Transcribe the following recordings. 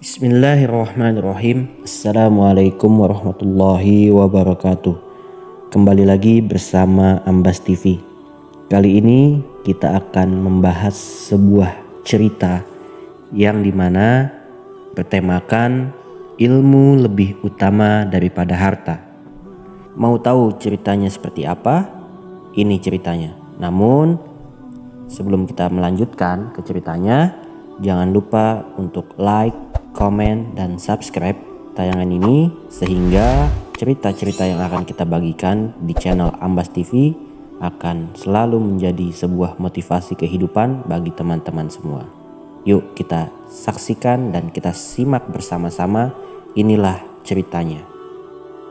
Bismillahirrahmanirrahim. Assalamualaikum warahmatullahi wabarakatuh. Kembali lagi bersama Ambas TV. Kali ini kita akan membahas sebuah cerita yang dimana bertemakan ilmu lebih utama daripada harta. Mau tahu ceritanya seperti apa? Ini ceritanya. Namun sebelum kita melanjutkan ke ceritanya, jangan lupa untuk like, komen, dan subscribe tayangan ini sehingga cerita-cerita yang akan kita bagikan di channel Ambas TV akan selalu menjadi sebuah motivasi kehidupan bagi teman-teman semua. Yuk kita saksikan dan kita simak bersama-sama. Inilah ceritanya.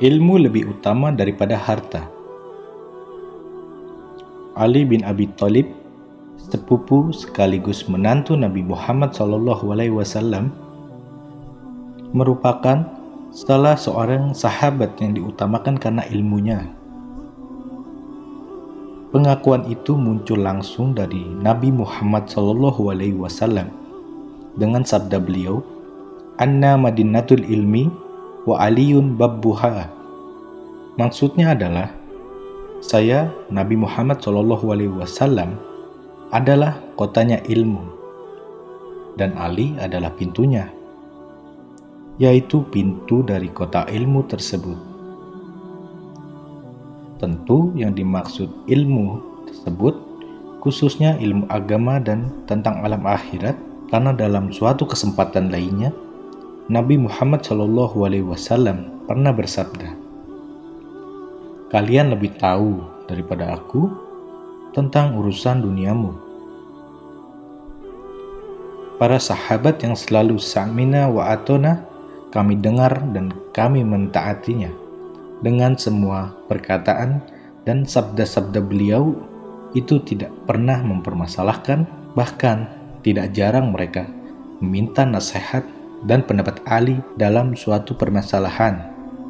Ilmu lebih utama daripada harta. Ali bin Abi Thalib, sepupu sekaligus menantu Nabi Muhammad SAW, merupakan salah seorang sahabat yang diutamakan karena ilmunya. Pengakuan itu muncul langsung dari Nabi Muhammad SAW dengan sabda beliau, "Anna madinatul ilmi wa aliyun babbuha." Maksudnya adalah, saya Nabi Muhammad SAW adalah kotanya ilmu dan Ali adalah pintunya, yaitu pintu dari kota ilmu tersebut. Tentu yang dimaksud ilmu tersebut khususnya ilmu agama dan tentang alam akhirat, karena dalam suatu kesempatan lainnya Nabi Muhammad SAW pernah bersabda, "Kalian lebih tahu daripada aku tentang urusan duniamu." Para sahabat yang selalu sa'mina wa atona, kami dengar dan kami mentaatinya, dengan semua perkataan dan sabda-sabda beliau itu tidak pernah mempermasalahkan, bahkan tidak jarang mereka meminta nasihat dan pendapat Ali dalam suatu permasalahan,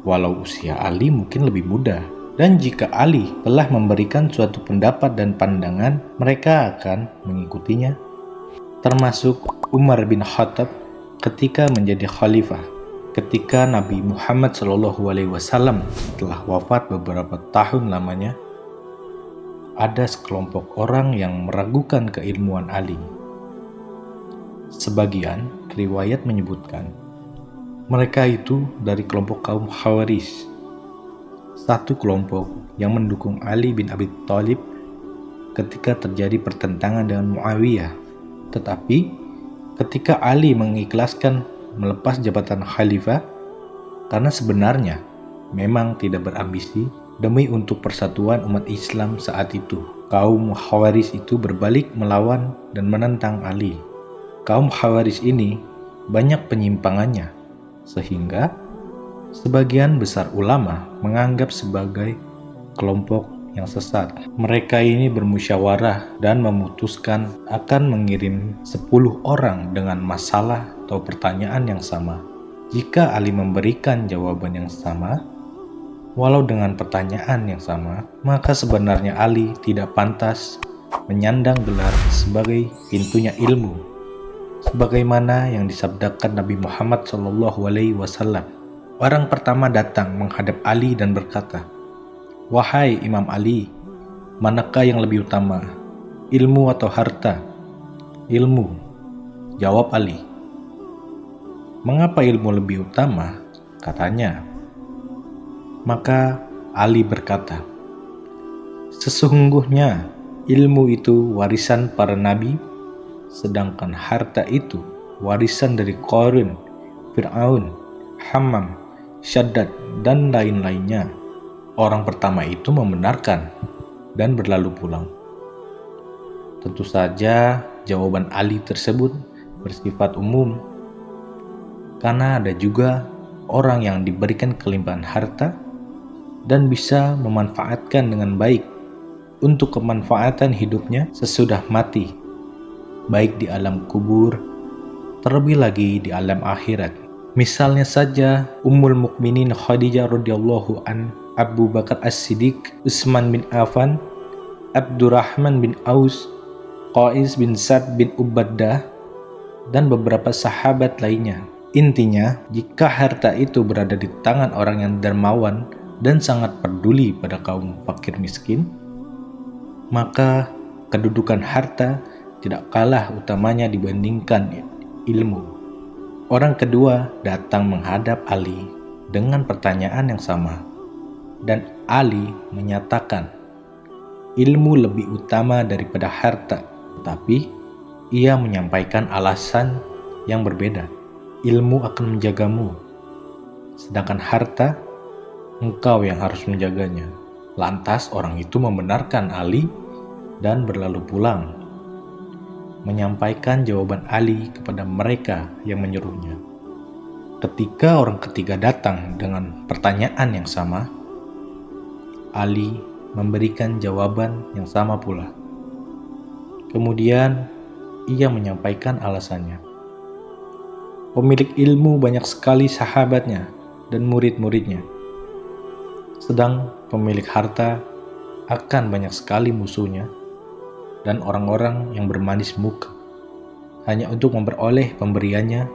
walau usia Ali mungkin lebih muda. Dan jika Ali telah memberikan suatu pendapat dan pandangan, mereka akan mengikutinya. Termasuk Umar bin Khattab ketika menjadi khalifah. Ketika Nabi Muhammad SAW telah wafat beberapa tahun lamanya, ada sekelompok orang yang meragukan keilmuan Ali. Sebagian riwayat menyebutkan mereka itu dari kelompok kaum Khawarij, satu kelompok yang mendukung Ali bin Abi Thalib ketika terjadi pertentangan dengan Muawiyah. Tetapi ketika Ali mengikhlaskan melepas jabatan khalifah karena sebenarnya memang tidak berambisi demi untuk persatuan umat Islam saat itu, kaum Khawarij itu berbalik melawan dan menentang Ali. Kaum Khawarij ini banyak penyimpangannya, sehingga sebagian besar ulama menganggap sebagai kelompok yang sesat. Mereka ini bermusyawarah dan memutuskan akan mengirim 10 orang dengan masalah atau pertanyaan yang sama. Jika Ali memberikan jawaban yang sama, walau dengan pertanyaan yang sama, maka sebenarnya Ali tidak pantas menyandang gelar sebagai pintunya ilmu, sebagaimana yang disabdakan Nabi Muhammad SAW. Orang pertama datang menghadap Ali dan berkata, "Wahai Imam Ali, manakah yang lebih utama, ilmu atau harta?" "Ilmu," jawab Ali. "Mengapa ilmu lebih utama?" katanya. Maka Ali berkata, "Sesungguhnya ilmu itu warisan para nabi, sedangkan harta itu warisan dari Qarun, Fir'aun, Hammam, Syaddad, dan lain-lainnya." Orang pertama itu membenarkan dan berlalu pulang. Tentu saja jawaban Ali tersebut bersifat umum, karena ada juga orang yang diberikan kelimpahan harta dan bisa memanfaatkan dengan baik untuk kemanfaatan hidupnya sesudah mati, baik di alam kubur, terlebih lagi di alam akhirat. Misalnya saja Ummul Mukminin Khadijah radhiyallahu an, Abu Bakar As-Siddiq, Utsman bin Affan, Abdurrahman bin Aus, Qais bin Sa'd bin Ubadah, dan beberapa sahabat lainnya. Intinya, jika harta itu berada di tangan orang yang dermawan dan sangat peduli pada kaum fakir miskin, maka kedudukan harta tidak kalah utamanya dibandingkan ilmu. Orang kedua datang menghadap Ali dengan pertanyaan yang sama, dan Ali menyatakan ilmu lebih utama daripada harta, tapi ia menyampaikan alasan yang berbeda. Ilmu akan menjagamu, sedangkan harta engkau yang harus menjaganya. Lantas orang itu membenarkan Ali dan berlalu pulang, menyampaikan jawaban Ali kepada mereka yang menyuruhnya. Ketika orang ketiga datang dengan pertanyaan yang sama, Ali memberikan jawaban yang sama pula. Kemudian ia menyampaikan alasannya. Pemilik ilmu banyak sekali sahabatnya dan murid-muridnya, sedang pemilik harta akan banyak sekali musuhnya dan orang-orang yang bermanis muka hanya untuk memperoleh pemberiannya,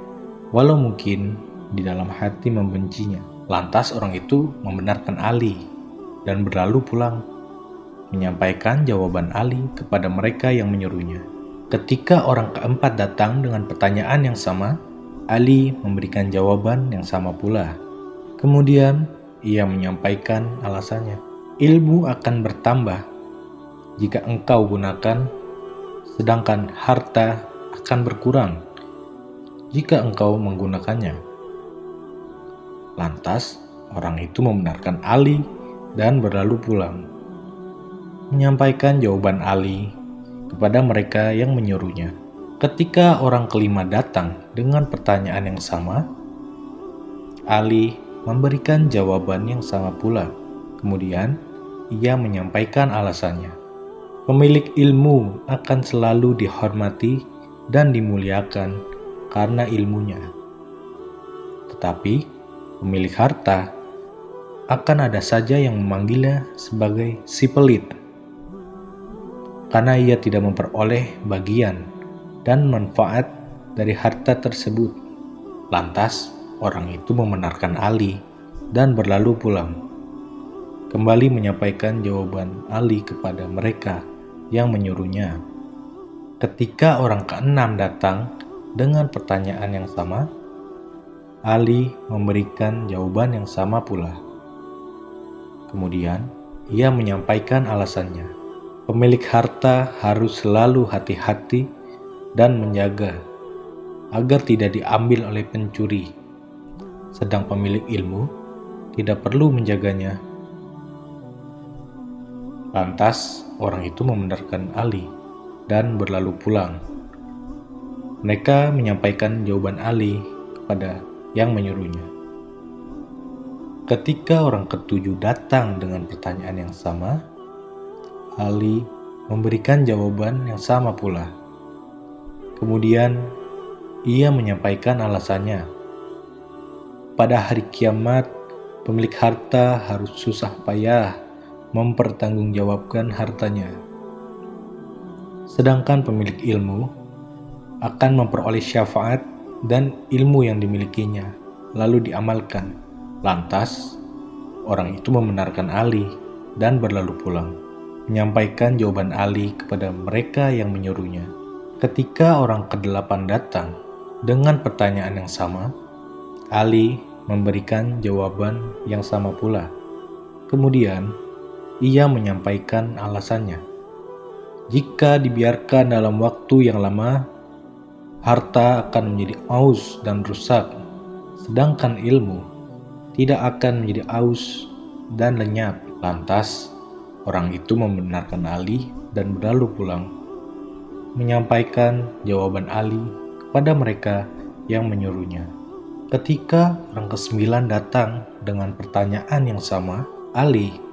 walau mungkin di dalam hati membencinya. Lantas orang itu membenarkan Ali dan berlalu pulang, menyampaikan jawaban Ali kepada mereka yang menyuruhnya. Ketika orang keempat datang dengan pertanyaan yang sama, Ali memberikan jawaban yang sama pula. Kemudian ia menyampaikan alasannya. Ilmu akan bertambah jika engkau gunakan, sedangkan harta akan berkurang jika engkau menggunakannya. Lantas orang itu membenarkan Ali dan berlalu pulang, menyampaikan jawaban Ali kepada mereka yang menyuruhnya. Ketika orang kelima datang dengan pertanyaan yang sama, Ali memberikan jawaban yang sama pula. Kemudian ia menyampaikan alasannya. Pemilik ilmu akan selalu dihormati dan dimuliakan karena ilmunya. Tetapi pemilik harta akan ada saja yang memanggilnya sebagai si pelit, karena ia tidak memperoleh bagian dan manfaat dari harta tersebut. Lantas orang itu membenarkan Ali dan berlalu pulang, kembali menyampaikan jawaban Ali kepada mereka yang menyuruhnya. Ketika orang keenam datang dengan pertanyaan yang sama, Ali memberikan jawaban yang sama pula. Kemudian ia menyampaikan alasannya. Pemilik harta harus selalu hati-hati dan menjaga agar tidak diambil oleh pencuri, sedang pemilik ilmu tidak perlu menjaganya. Lantas orang itu membenarkan Ali dan berlalu pulang. Mereka menyampaikan jawaban Ali kepada yang menyuruhnya. Ketika orang ketujuh datang dengan pertanyaan yang sama, Ali memberikan jawaban yang sama pula. Kemudian ia menyampaikan alasannya. Pada hari kiamat, pemilik harta harus susah payah mempertanggungjawabkan hartanya, sedangkan pemilik ilmu akan memperoleh syafaat dan ilmu yang dimilikinya lalu diamalkan. Lantas orang itu membenarkan Ali dan berlalu pulang, menyampaikan jawaban Ali kepada mereka yang menyuruhnya. Ketika orang kedelapan datang dengan pertanyaan yang sama, Ali memberikan jawaban yang sama pula. Kemudian ia menyampaikan alasannya. Jika dibiarkan dalam waktu yang lama, harta akan menjadi aus dan rusak, sedangkan ilmu tidak akan menjadi aus dan lenyap. Lantas orang itu membenarkan Ali dan berlalu pulang, menyampaikan jawaban Ali kepada mereka yang menyuruhnya. Ketika orang ke-9 datang dengan pertanyaan yang sama, Ali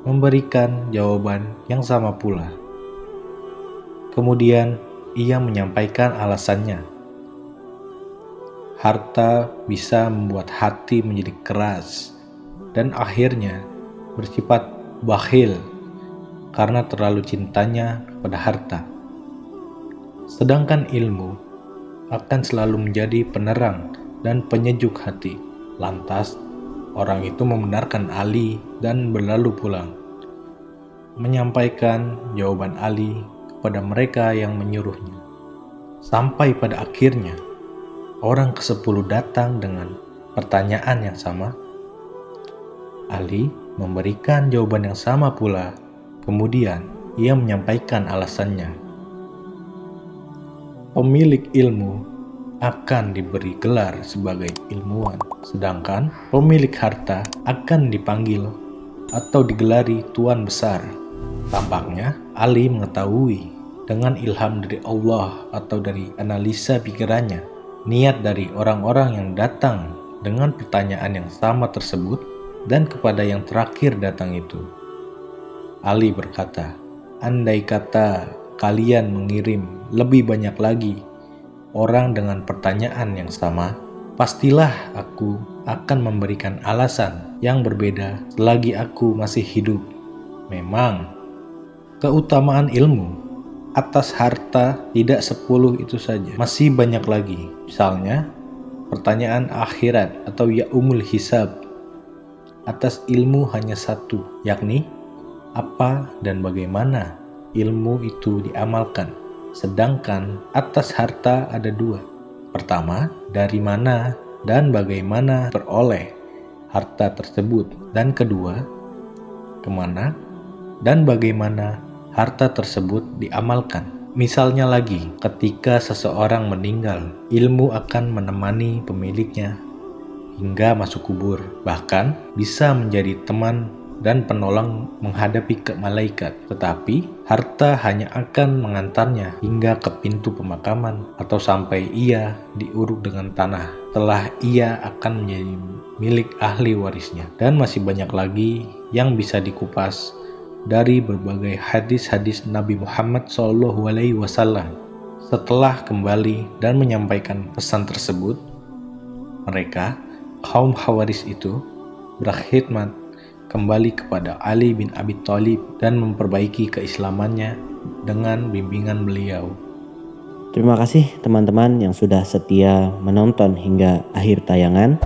memberikan jawaban yang sama pula. Kemudian ia menyampaikan alasannya. Harta bisa membuat hati menjadi keras dan akhirnya bersifat bakhil karena terlalu cintanya kepada harta. Sedangkan ilmu akan selalu menjadi penerang dan penyejuk hati. Lantas, orang itu membenarkan Ali dan berlalu pulang, menyampaikan jawaban Ali kepada mereka yang menyuruhnya. Sampai pada akhirnya, orang ke-10 datang dengan pertanyaan yang sama. Ali memberikan jawaban yang sama pula. Kemudian, ia menyampaikan alasannya. Pemilik ilmu akan diberi gelar sebagai ilmuwan, sedangkan pemilik harta akan dipanggil atau digelari tuan besar. Tampaknya Ali mengetahui dengan ilham dari Allah atau dari analisa pikirannya niat dari orang-orang yang datang dengan pertanyaan yang sama tersebut dan kepada yang terakhir datang itu. Ali berkata, "Andai kata kalian mengirim lebih banyak lagi orang dengan pertanyaan yang sama, pastilah aku akan memberikan alasan yang berbeda selagi aku masih hidup. Memang, keutamaan ilmu atas harta tidak 10 itu saja, masih banyak lagi. Misalnya, pertanyaan akhirat atau yaumul hisab. Atas ilmu hanya satu, yakni apa dan bagaimana ilmu itu diamalkan. Sedangkan atas harta ada 2. Pertama, dari mana dan bagaimana beroleh harta tersebut. Dan kedua, kemana dan bagaimana harta tersebut diamalkan. Misalnya lagi, ketika seseorang meninggal, ilmu akan menemani pemiliknya hingga masuk kubur. Bahkan bisa menjadi teman dan penolong menghadapi ke malaikat, tetapi harta hanya akan mengantarnya hingga ke pintu pemakaman atau sampai ia diuruk dengan tanah. Setelah ia akan menjadi milik ahli warisnya. Dan masih banyak lagi yang bisa dikupas dari berbagai hadis-hadis Nabi Muhammad SAW. Setelah kembali dan menyampaikan pesan tersebut, mereka, kaum Khawaris itu, berkhidmat kembali kepada Ali bin Abi Thalib dan memperbaiki keislamannya dengan bimbingan beliau. Terima kasih teman-teman yang sudah setia menonton hingga akhir tayangan.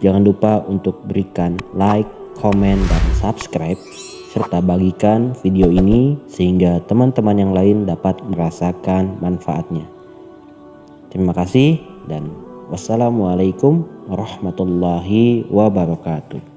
Jangan lupa untuk berikan like, komen, dan subscribe, serta bagikan video ini sehingga teman-teman yang lain dapat merasakan manfaatnya. Terima kasih dan wassalamualaikum warahmatullahi wabarakatuh.